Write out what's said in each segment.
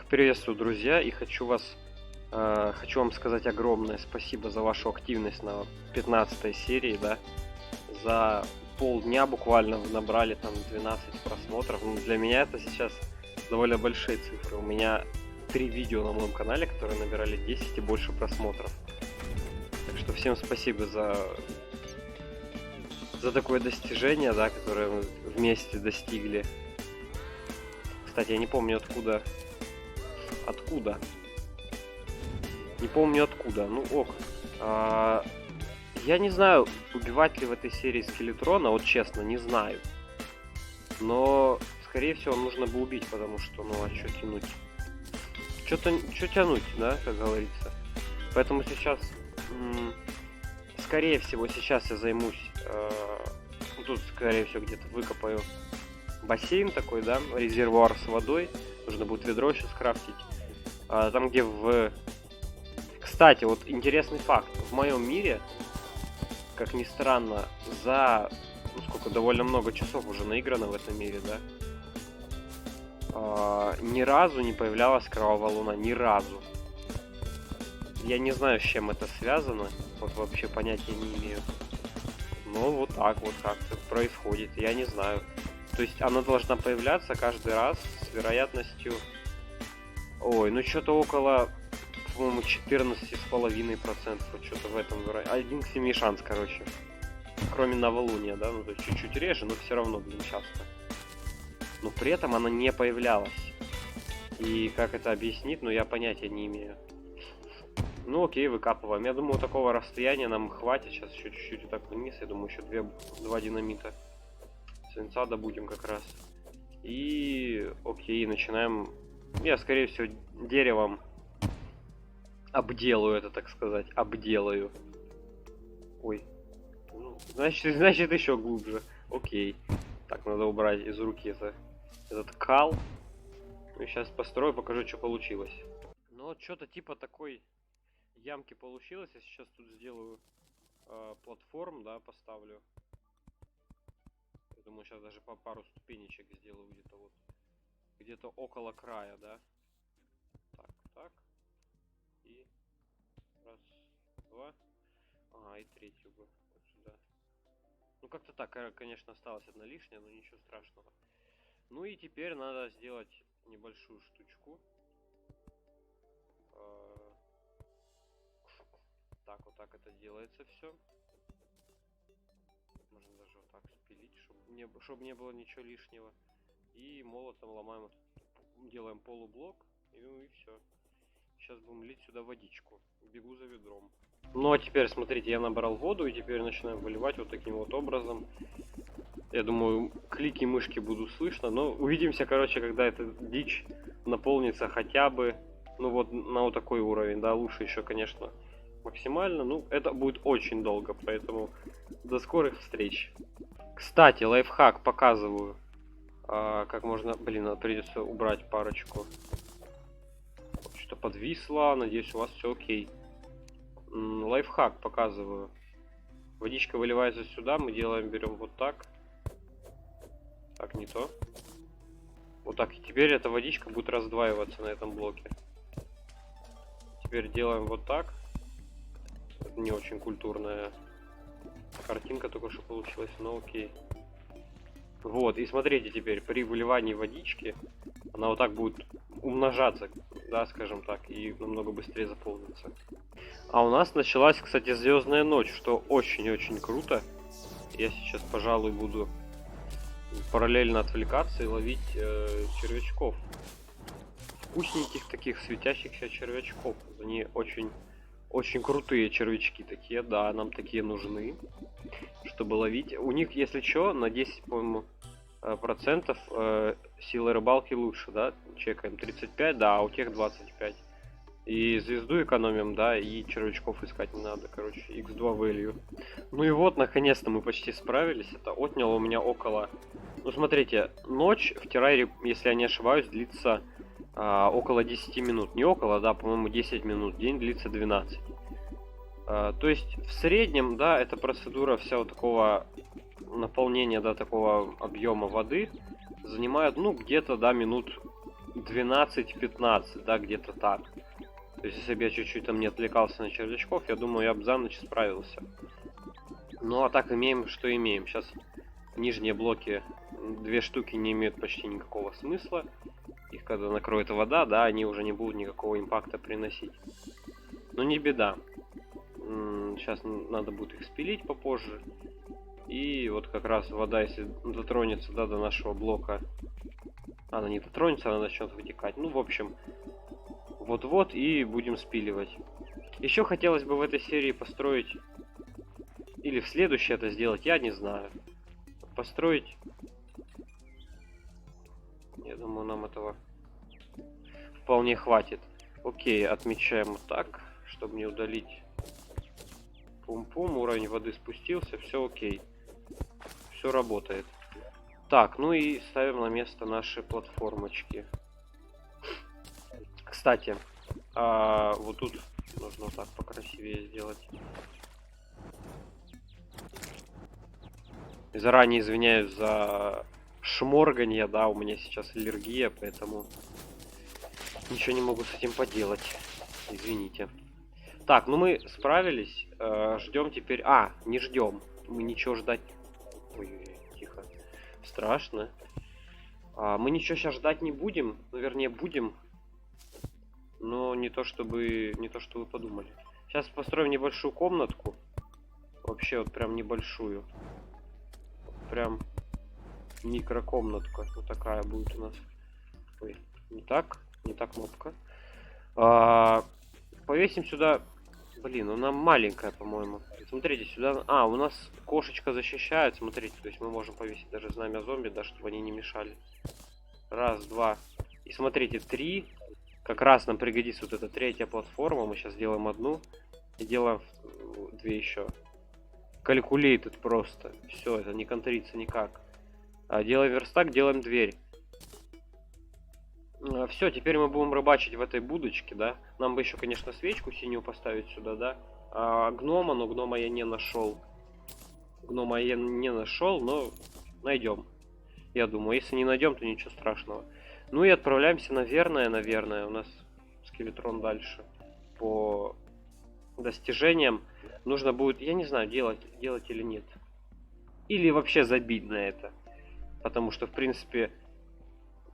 Приветствую, друзья, и хочу вам сказать огромное спасибо за вашу активность на 15 серии, да. За полдня буквально вы набрали там 12 просмотров. Ну, для меня это сейчас довольно большие цифры. У меня 3 видео на моем канале, которые набирали 10 и больше просмотров. Так что всем спасибо за такое достижение, да, которое мы вместе достигли. Кстати, я не помню откуда. Не помню откуда. Ну ок. Я не знаю, убивать ли в этой серии скелетрона, вот честно, не знаю. Но, скорее всего, нужно бы убить, потому что, ну а что тянуть? Что тянуть, да, как говорится. Поэтому сейчас, скорее всего, сейчас я займусь, тут, скорее всего, где-то выкопаю бассейн такой, да, резервуар с водой. Нужно будет ведро еще скрафтить. Там, где Кстати, вот интересный факт. В моем мире, как ни странно, довольно много часов уже наиграно в этом мире, да? Ни разу не появлялась кровавая луна. Ни разу. Я не знаю, с чем это связано. Вот вообще понятия не имею. Но вот так вот как-то происходит. Я не знаю. То есть она должна появляться каждый раз с вероятностью... Ой, ну что-то около, по-моему, 14,5%. Вот что-то в этом 1 к 7 шанс, короче. Кроме новолуния, да? Ну, то есть чуть-чуть реже, но все равно, блин, часто. Но при этом она не появлялась. И как это объяснить, ну, я понятия не имею. Ну, окей, выкапываем. Я думаю, такого расстояния нам хватит. Сейчас еще чуть-чуть вот так вниз. Я думаю, еще 2 динамита. Свинца добудем как раз. И, окей, начинаем... Я, скорее всего, деревом обделаю это, так сказать. Обделаю. Ой. Ну, значит еще глубже. Окей. Так, надо убрать из руки этот кал. Ну и сейчас построю, покажу, что получилось. Ну вот что-то типа такой ямки получилось. Я сейчас тут сделаю платформ, да, поставлю. Я думаю, сейчас даже по пару ступенечек сделаю где-то около края, да. Так. И раз, два. Ага, и третью бы вот сюда. Ну как-то так, конечно, осталась одна лишняя, но ничего страшного. Ну и теперь надо сделать небольшую штучку. Так, вот так это делается все. Можно даже вот так спилить, чтобы не было ничего лишнего. И молотом ломаем, делаем полублок, и все. Сейчас будем лить сюда водичку. Бегу за ведром. Ну а теперь, смотрите, я набрал воду, и теперь начинаем выливать вот таким вот образом. Я думаю, клики мышки будут слышно, но увидимся, короче, когда эта дичь наполнится хотя бы, ну вот на вот такой уровень, да, лучше еще, конечно, максимально. Ну, это будет очень долго, поэтому до скорых встреч. Кстати, лайфхак показываю. Как можно... Блин, придется убрать парочку. Что-то подвисло. Надеюсь, у вас все окей. Лайфхак показываю. Водичка выливается сюда. Мы берем вот так. Так, не то. Вот так. И теперь эта водичка будет раздваиваться на этом блоке. Теперь делаем вот так. Это не очень культурная картинка только что получилась, но окей. Вот, и смотрите теперь, при выливании водички она вот так будет умножаться, да, скажем так, и намного быстрее заполнится. А у нас началась, кстати, звездная ночь, что очень-очень круто. Я сейчас, пожалуй, буду параллельно отвлекаться и ловить червячков. Вкусненьких таких светящихся червячков. Они очень крутые червячки такие, да, нам такие нужны, чтобы ловить. У них, если что, на 10, по-моему, процентов сила рыбалки лучше, да, чекаем 35, да, а у тех 25. И звезду экономим, да, и червячков искать не надо, короче, x2 value. Ну и вот, наконец-то мы почти справились. Это отняло у меня около... Ну, смотрите, ночь в терраре, если я не ошибаюсь, длится около 10 минут. Не около, да, по-моему, 10 минут. День длится 12. То есть, в среднем, да, эта процедура вся вот такого наполнения, да, такого объема воды занимает, ну, где-то, да, минут 12-15, да, где-то так. То есть, если бы я чуть-чуть там не отвлекался на червячков, я думаю, я бы за ночь справился. Ну, а так имеем, что имеем. Сейчас нижние блоки, 2 штуки, не имеют почти никакого смысла. Их когда накроет вода, да, они уже не будут никакого импакта приносить. Но не беда. Сейчас надо будет их спилить попозже. И вот как раз вода, если дотронется, да, до нашего блока, она не дотронется, она начнет вытекать. Ну, в общем, вот-вот и будем спиливать. Еще хотелось бы в этой серии построить, или в следующей это сделать, я не знаю. Построить, я думаю, нам этого вполне хватит. Окей, отмечаем вот так, чтобы не удалить. Пум-пум, уровень воды спустился, все окей. Все работает. Так, ну и ставим на место наши платформочки. Кстати, вот тут нужно так покрасивее сделать. Заранее извиняюсь за шморганье, да, у меня сейчас аллергия, поэтому ничего не могу с этим поделать. Извините. Так, ну мы справились. Ждем теперь... не ждем. Мы ничего ждать... Ой, тихо. Страшно. Мы ничего сейчас ждать не будем. Ну, вернее, будем. Но не то, чтобы... Не то, что вы подумали. Сейчас построим небольшую комнатку. Вообще, вот прям небольшую. Прям микрокомнатка. Вот такая будет у нас. Ой, не так. Не та кнопка. Повесим сюда... Блин, она маленькая, по-моему. Смотрите, сюда... у нас кошечка защищает. Смотрите, то есть мы можем повесить даже знамя зомби, да, чтобы они не мешали. Раз, два. И смотрите, 3. Как раз нам пригодится вот эта 3-я платформа. Мы сейчас делаем одну. И делаем 2 еще. Calculated просто. Все, это не контрится никак. Делаем верстак, делаем дверь. Все, теперь мы будем рыбачить в этой будочке, да. Нам бы еще, конечно, свечку синюю поставить сюда, да. Гнома, но гнома я не нашел. Гнома я не нашел, но найдем. Я думаю, если не найдем, то ничего страшного. Ну и отправляемся, наверное, у нас скелетрон дальше. По достижениям нужно будет, я не знаю, делать или нет. Или вообще забить на это. Потому что, в принципе...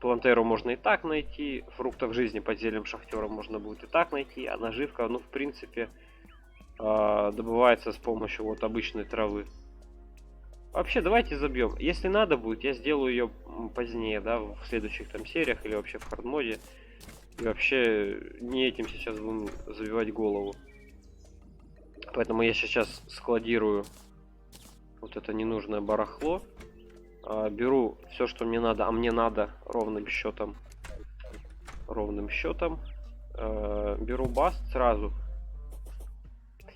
Плантеру можно и так найти, фруктов жизни под зельем шахтера можно будет и так найти, а наживка, ну, в принципе, добывается с помощью вот обычной травы. Вообще, давайте забьем. Если надо будет, я сделаю ее позднее, да, в следующих там сериях или вообще в хардмоде. И вообще, не этим сейчас будем забивать голову. Поэтому я сейчас складирую вот это ненужное барахло. Беру все, что мне надо, а мне надо ровным счетом. Беру баст сразу.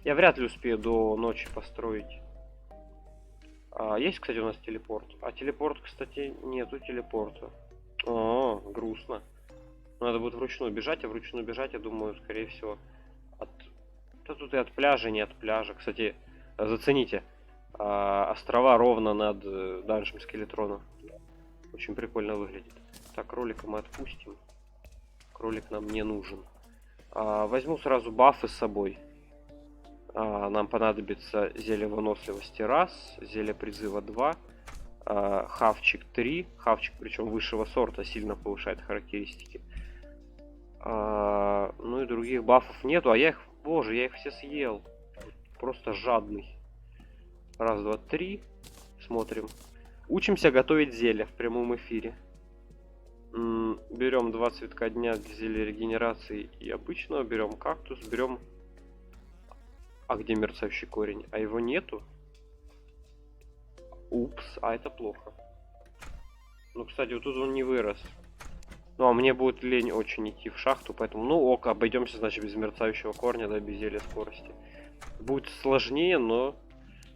Я вряд ли успею до ночи построить. Есть, кстати, у нас телепорт. Телепорт, кстати, нету телепорта. Грустно. Надо будет вручную бежать, я думаю, скорее всего, Да тут и от пляжа, не от пляжа. Кстати, зацените. Острова ровно над данжем скелетрона. Очень прикольно выглядит. Так, кролика мы отпустим. Кролик нам не нужен. Возьму сразу бафы с собой. Нам понадобится зелье выносливости 1, зелье призыва 2, хавчик 3. Хавчик, причем высшего сорта, сильно повышает характеристики. Ну и других бафов нету, я их все съел. Просто жадный. 1, 2, 3. Смотрим. Учимся готовить зелья в прямом эфире. Берем 2 цветка дня для зелья регенерации и обычного. Берем кактус, берем... где мерцающий корень? Его нету? Упс, это плохо. Ну, кстати, вот тут он не вырос. Ну, а мне будет лень очень идти в шахту, поэтому... Ну, ок, обойдемся, значит, без мерцающего корня, да, без зелья скорости. Будет сложнее, но...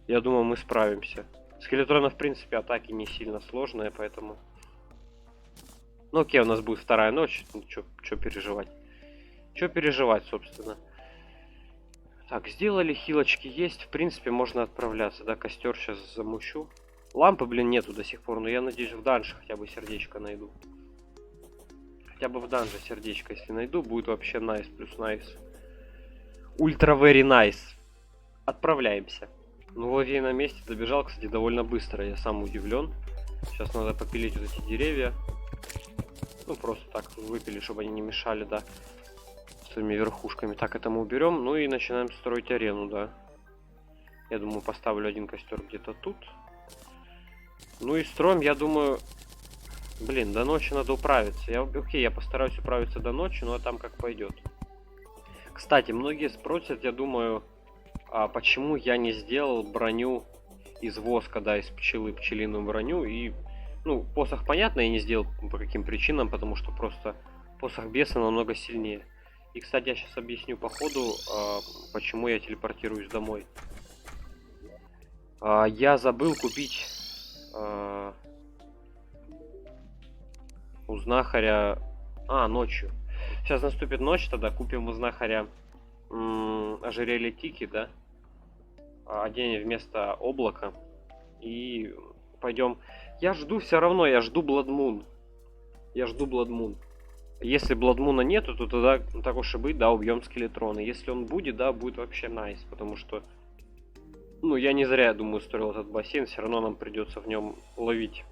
Я думаю, мы справимся. Скелетрона, в принципе, атаки не сильно сложные, поэтому... Ну, окей, у нас будет 2-я ночь. Ну, чё переживать? Чё переживать, собственно? Так, сделали, хилочки есть. В принципе, можно отправляться, да? Костер сейчас замучу. Лампы, блин, нету до сих пор, но я надеюсь, в данже хотя бы сердечко найду. хотя бы в данже сердечко, если найду, будет вообще найс плюс найс. Ультра very nice. Отправляемся. Ну, Ловей на месте добежал, кстати, довольно быстро. Я сам удивлен. Сейчас надо попилить вот эти деревья. Ну, просто так выпили, чтобы они не мешали, да. Своими верхушками. Так, это мы уберем. Ну и начинаем строить арену, да. Я думаю, поставлю один костер где-то тут. Ну и строим, я думаю... Блин, до ночи надо управиться. Окей, я постараюсь управиться до ночи, но там как пойдет. Кстати, многие спросят, я думаю, почему я не сделал броню из воска, да, из пчелы, пчелиную броню. И, ну, посох, понятно, я не сделал по каким причинам, потому что просто посох беса намного сильнее. И, кстати, я сейчас объясню по ходу, почему я телепортируюсь домой. Я забыл купить у знахаря... ночью. Сейчас наступит ночь, тогда купим у знахаря ожерелье Тики, да? Оденем вместо облака. И пойдем. Я жду все равно, я жду Blood Moon. Я жду Blood Moon. Если Blood Moon нету, то тогда, так уж и быть, да, убьем скелетрона. Если он будет, да, будет вообще найс, потому что... Ну, я не зря, я думаю, строил этот бассейн, все равно нам придется в нем ловить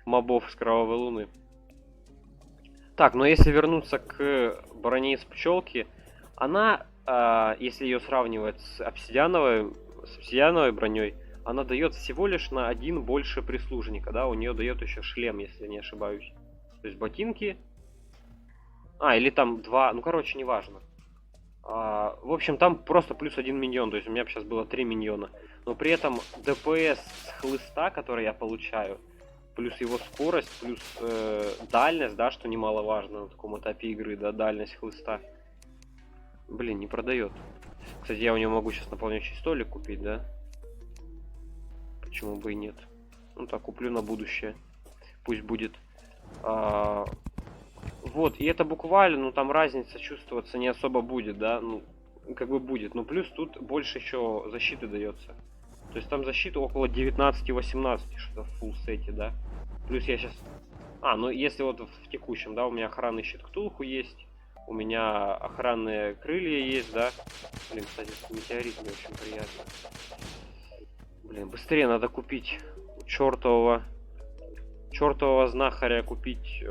мобов с Кровавой Луны. Так, но если вернуться к броне из пчелки, она, если ее сравнивать с обсидиановой броней, она дает всего лишь на один больше прислужника, да, у нее дает еще шлем, если не ошибаюсь. То есть ботинки, или там два, ну короче, неважно. В общем, там просто плюс один миньон, то есть у меня сейчас было 3 миньона. Но при этом ДПС с хлыста, который я получаю, плюс его скорость, плюс дальность, да, что немаловажно на таком этапе игры, да, дальность хлыста. Блин, не продает. Кстати, я у него могу сейчас наполняющий столик купить, да? Почему бы и нет? Ну так, куплю на будущее. Пусть будет. Вот, и это буквально, ну там разница чувствоваться не особо будет, да, ну, как бы будет. Но плюс тут больше еще защиты дается. То есть там защита около 19-18, что-то в фулл сете, да. Плюс я сейчас... ну если вот в текущем, да, у меня охранный щит Ктулху есть. У меня охранные крылья есть, да. Блин, кстати, метеорит мне очень приятно. Блин, быстрее надо купить чертового знахаря, купить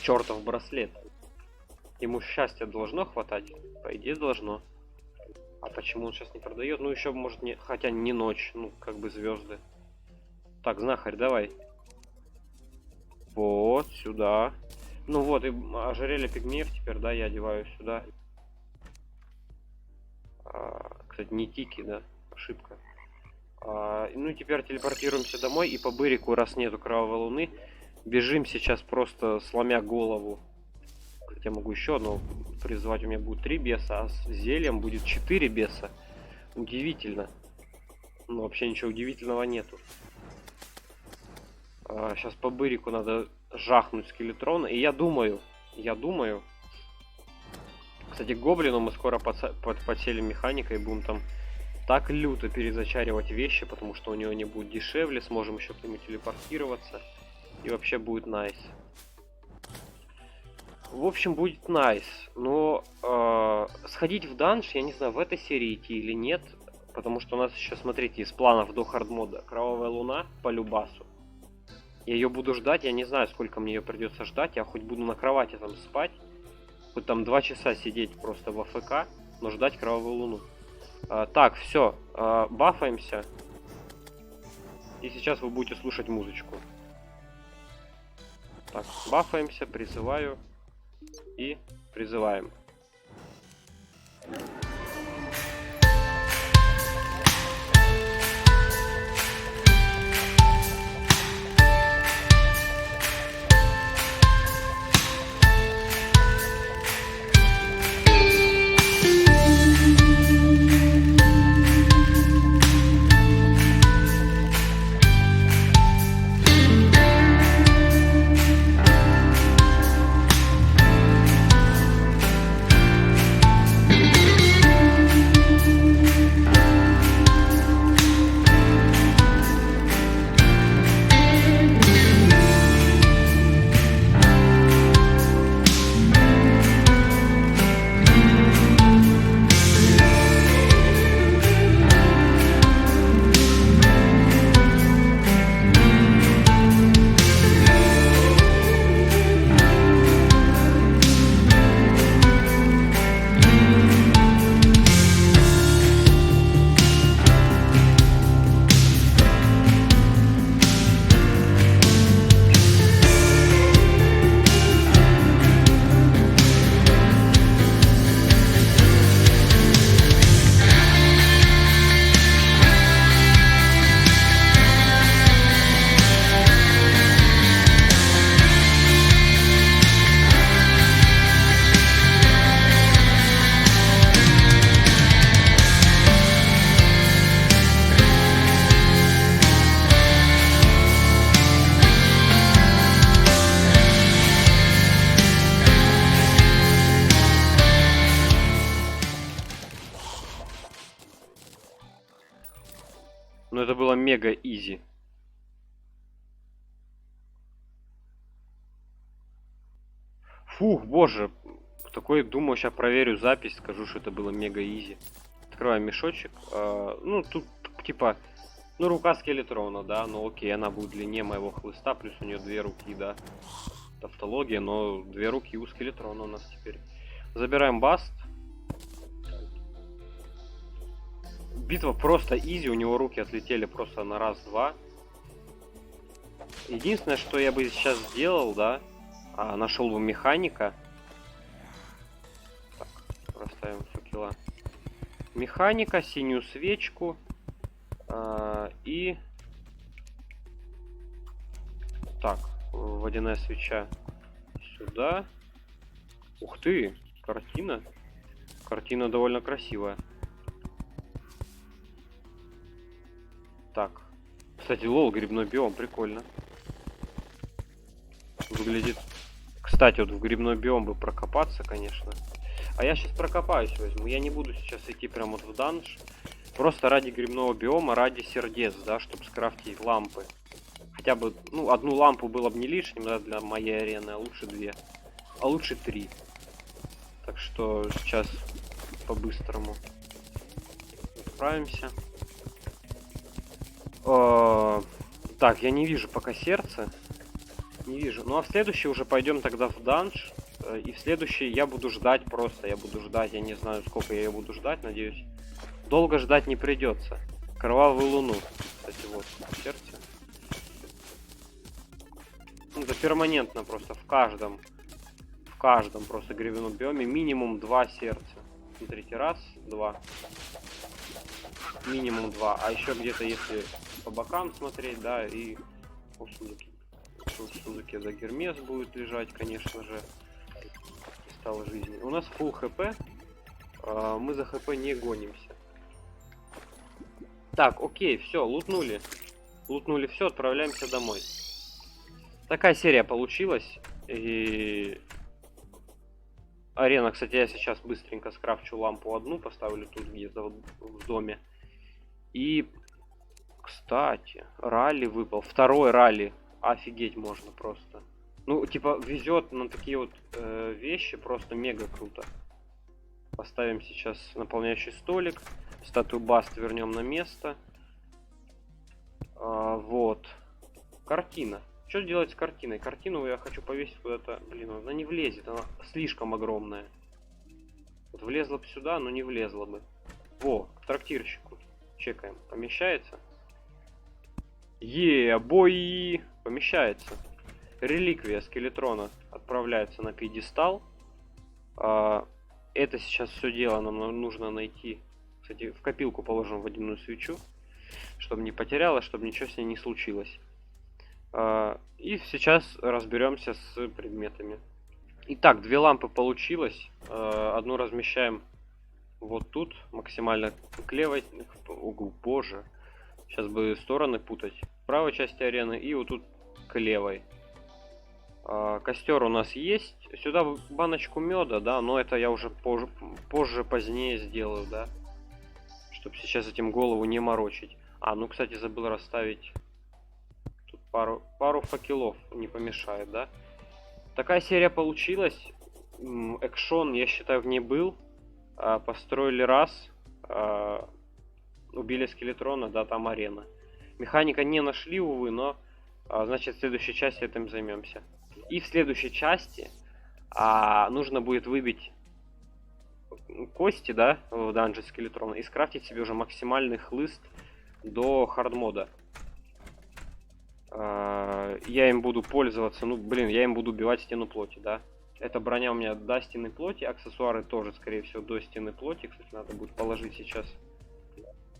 чертов браслет. Ему счастья должно хватать? По идее должно. А почему он сейчас не продает? Ну еще может не... Хотя не ночь, ну как бы звезды. Так, знахарь, давай. Вот, сюда. Ну вот, и ожерелье пигмеев теперь, да, я одеваю сюда. Кстати, не Тики, да, ошибка. Ну и теперь телепортируемся домой и по бырику, раз нету Кровавой Луны, бежим сейчас просто сломя голову. Я могу еще одно призвать, у меня будет 3 беса, а с зельем будет 4 беса. Удивительно. Ну вообще ничего удивительного нету. Сейчас по бырику надо жахнуть скелетрона. И я думаю, кстати, гоблину мы скоро подселим механикой и будем там так люто перезачаривать вещи, потому что у него они будут дешевле, сможем еще к нему телепортироваться. И вообще будет найс. В общем, будет найс. Но сходить в данж, я не знаю, в этой серии идти или нет. Потому что у нас еще, смотрите, из планов до хардмода Кровавая Луна по любасу. Я ее буду ждать, я не знаю, сколько мне ее придется ждать. Я хоть буду на кровати там спать. Хоть там 2 часа сидеть просто в АФК, но ждать Кровавую Луну. Так, все, бафаемся. И сейчас вы будете слушать музычку. Так, бафаемся, призываю. И призываем. Но это было мега изи. Фух, боже. Такой, думаю, сейчас проверю запись, скажу, что это было мега изи. Открываем мешочек. Ну, тут, типа, ну, рука скелетрона, да, ну окей, она будет длиннее моего хлыста, плюс у нее 2 руки, да. Тавтология, но 2 руки у скелетрона у нас теперь. Забираем баст. Битва просто изи, у него руки отлетели просто на раз-два. Единственное, что я бы сейчас сделал, да, нашел бы механика. Так, расставим факела. Механика, синюю свечку и... Так, водяная свеча сюда. Ух ты, картина. Картина довольно красивая. Так. Кстати, лол, грибной биом, прикольно. Выглядит... Кстати, вот в грибной биом бы прокопаться, конечно. А я сейчас прокопаюсь возьму. Я не буду сейчас идти прям вот в данж. Просто ради грибного биома, ради сердец, да, чтобы скрафтить лампы. Хотя бы, ну, одну лампу было бы не лишним, да, для моей арены, а лучше 2. А лучше 3. Так что сейчас по-быстрому справимся. Так, я не вижу пока сердце. Не вижу. Ну а в следующий уже пойдем тогда в данж. И в следующий я буду ждать просто. Я буду ждать. Я не знаю, сколько я ее буду ждать, надеюсь. Долго ждать не придется. Кровавую луну. Кстати, вот сердце. Ну, это перманентно просто в каждом просто грибном биоме минимум 2 сердца. Смотрите, раз, два. Минимум 2. А еще где-то, если по бокам смотреть, да, и в сундуке да, Гермес будет лежать, конечно же. Кристалл жизни. У нас full хп. Мы за хп не гонимся. Так, окей, все, лутнули. Лутнули все, отправляемся домой. Такая серия получилась. И... Арена, кстати, я сейчас быстренько скрафчу лампу одну, поставлю тут где-то в доме. И, кстати, ралли выпал. Второй ралли. Офигеть можно просто. Ну, типа, везет на такие вот вещи просто мега круто. Поставим сейчас наполняющий столик. Статую Баст вернем на место. Вот. Картина. Что делать с картиной? Картину я хочу повесить куда-то. Блин, она не влезет, она слишком огромная. Вот влезла бы сюда, но не влезла бы. Во, к трактирщику. Чекаем. Помещается? Бой! Помещается. Реликвия скелетрона отправляется на пьедестал. Это сейчас все дело нам нужно найти. Кстати, в копилку положим водяную свечу, чтобы не потеряла, чтобы ничего с ней не случилось. И сейчас разберемся с предметами. Итак, 2 лампы получилось. Одну размещаем вот тут, максимально к левой. Ого, боже. Сейчас бы стороны путать. В правой части арены и вот тут к левой. Костер у нас есть. Сюда баночку меда, да, но это я уже позднее сделаю, да. Чтобы сейчас этим голову не морочить. Ну, кстати, забыл расставить тут пару факелов, не помешает, да. Такая серия получилась. Экшон, я считаю, в ней был. Построили раз. Убили скелетрона, да, там арена. Механика не нашли, увы, но значит в следующей части этим займемся. И в следующей части нужно будет выбить кости, да, в данже скелетрона и скрафтить себе уже максимальный хлыст до хардмода. Я им буду пользоваться, ну блин, я им буду убивать стену плоти, да. Эта броня у меня до стены плоти, аксессуары тоже, скорее всего, до стены плоти. Кстати, надо будет положить сейчас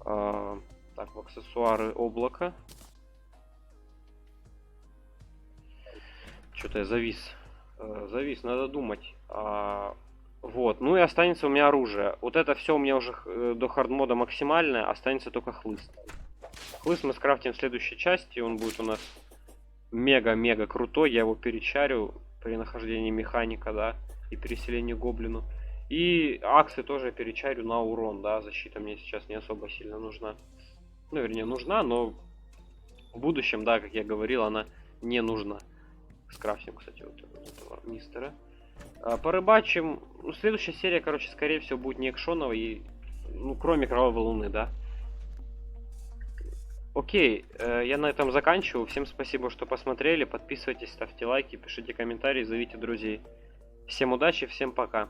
так, в аксессуары облака. Что-то я завис. Завис, надо думать. Вот, ну и останется у меня оружие. Вот это все у меня уже до хардмода максимальное, останется только хлыст. Хлыст мы скрафтим в следующей части, он будет у нас мега-мега крутой, я его перечарю при нахождении механика, да, и переселении гоблину. И аксы тоже перечарю на урон, да, защита мне сейчас не особо сильно нужна. Ну, вернее, нужна, но в будущем, да, как я говорил, она не нужна. Скрафтим, кстати, вот этого мистера. Порыбачим. Ну, следующая серия, короче, скорее всего, будет не экшоновой, и, ну, кроме Кровавой Луны, да. Окей, я на этом заканчиваю. Всем спасибо, что посмотрели. Подписывайтесь, ставьте лайки, пишите комментарии, зовите друзей. Всем удачи, всем пока.